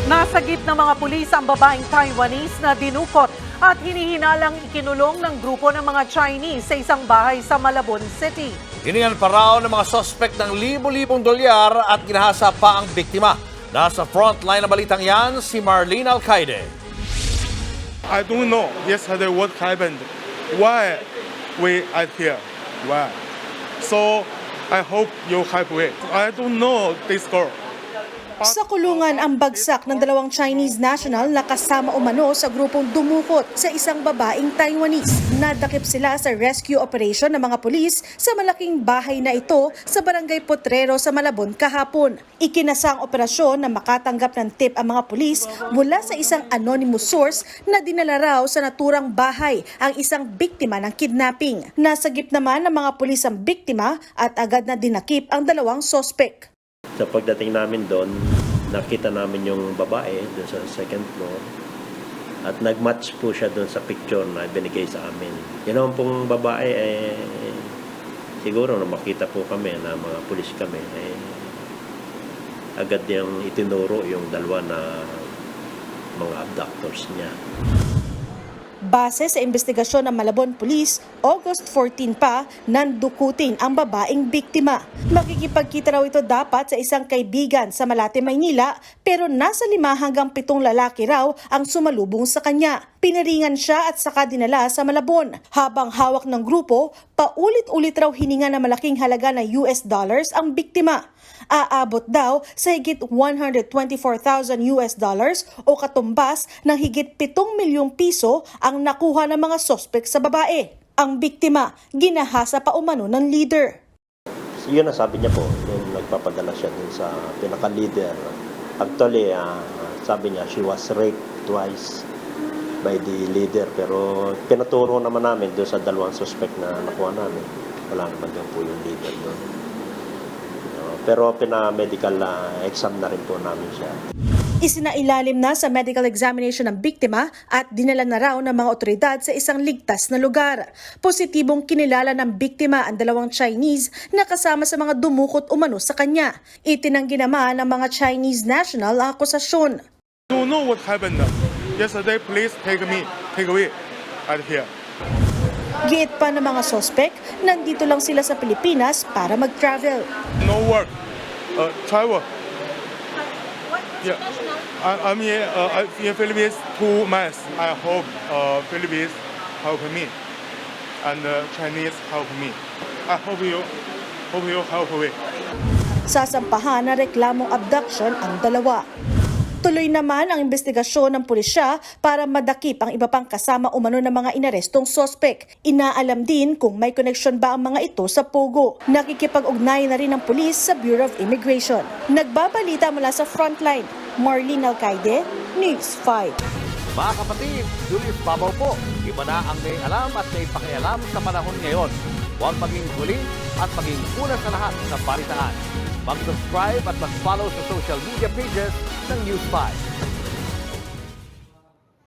Nasagip ng mga pulis ang babaeng Taiwanese na dinukot at hinihinalang ikinulong ng grupo ng mga Chinese sa isang bahay sa Malabon City. Hiningan pa raw ng mga suspect ng libo-libong dolyar at ginahasa pa ang biktima. Nasa frontline na balitang yan, si Marlene Alcaide. I don't know yesterday what happened. Why we are here? Why? So I hope you help me. I don't know this girl. Sa kulungan ang bagsak ng dalawang Chinese national na kasama umano sa grupong dumukot sa isang babaeng Taiwanese. Nadakip sila sa rescue operation ng mga pulis sa malaking bahay na ito sa Barangay Potrero sa Malabon kahapon. Ikinasa ang operasyon na makatanggap ng tip ang mga pulis mula sa isang anonymous source na dinala raw sa naturang bahay ang isang biktima ng kidnapping. Nasagip naman ng mga pulis ang biktima at agad na dinakip ang dalawang sospek. Sa pagdating namin doon, nakita namin yung babae doon sa second floor at nag-match po siya doon sa picture na binigay sa amin. Yun naman pong babae, siguro na makita po kami na mga pulis kami, agad niyang itinuro yung dalawa na mga abductors niya. Base sa investigasyon ng Malabon Police, August 14 pa nandukutin ang babaeng biktima. Makikipagkita raw ito dapat sa isang kaibigan sa Malate, Maynila pero nasa 5 hanggang 7 lalaki raw ang sumalubong sa kanya. Pinaringan siya at saka dinala sa Malabon. Habang hawak ng grupo, paulit-ulit raw hininga ng malaking halaga na US dollars ang biktima. Aabot daw sa higit 124,000 US dollars o katumbas ng higit 7 milyong piso ang nakuha ng mga sospek sa babae. Ang biktima, ginahasa pa umano ng leader. Yun ang sabi niya po, yung nagpapadala siya dun sa pinaka-leader. Actually, sabi niya, she was raped twice by the leader. Pero pinaturo naman namin doon sa dalawang suspect na nakuha namin. Wala naman doon po yung leader doon. Pero pina-medical exam na rin po namin siya. Isinailalim na sa medical examination ng biktima at dinala na raw ng mga otoridad sa isang ligtas na lugar. Positibong kinilala ng biktima ang dalawang Chinese na kasama sa mga dumukot umano sa kanya. Itinanggi naman ng mga Chinese national ang akusasyon. I don't know what happened. Yesterday, please take away out here. Giit pa ng mga sospek, nandito lang sila sa Pilipinas para mag-travel. No work, travel. Yeah, I'm here in Philippines 2 months. I hope Philippines help me and Chinese help me. I hope you help me. Sasampahan na reklamong abduction ang dalawa. Tuloy naman ang investigasyon ng pulisya para madakip ang iba pang kasama umano ng mga inarestong sospek. Inaalam din kung may koneksyon ba ang mga ito sa Pogo. Nakikipag-ugnay na rin ang pulis sa Bureau of Immigration. Nagbabalita mula sa Frontline, Marlene Alcaide, News 5. Mga kapatid, Julius Babaw po. Iba na ang may alam at may pakialam sa panahon ngayon. Huwag maging huli at maging una sa lahat ng balitaan. Mag-subscribe at mag-follow sa social media pages ng News 5.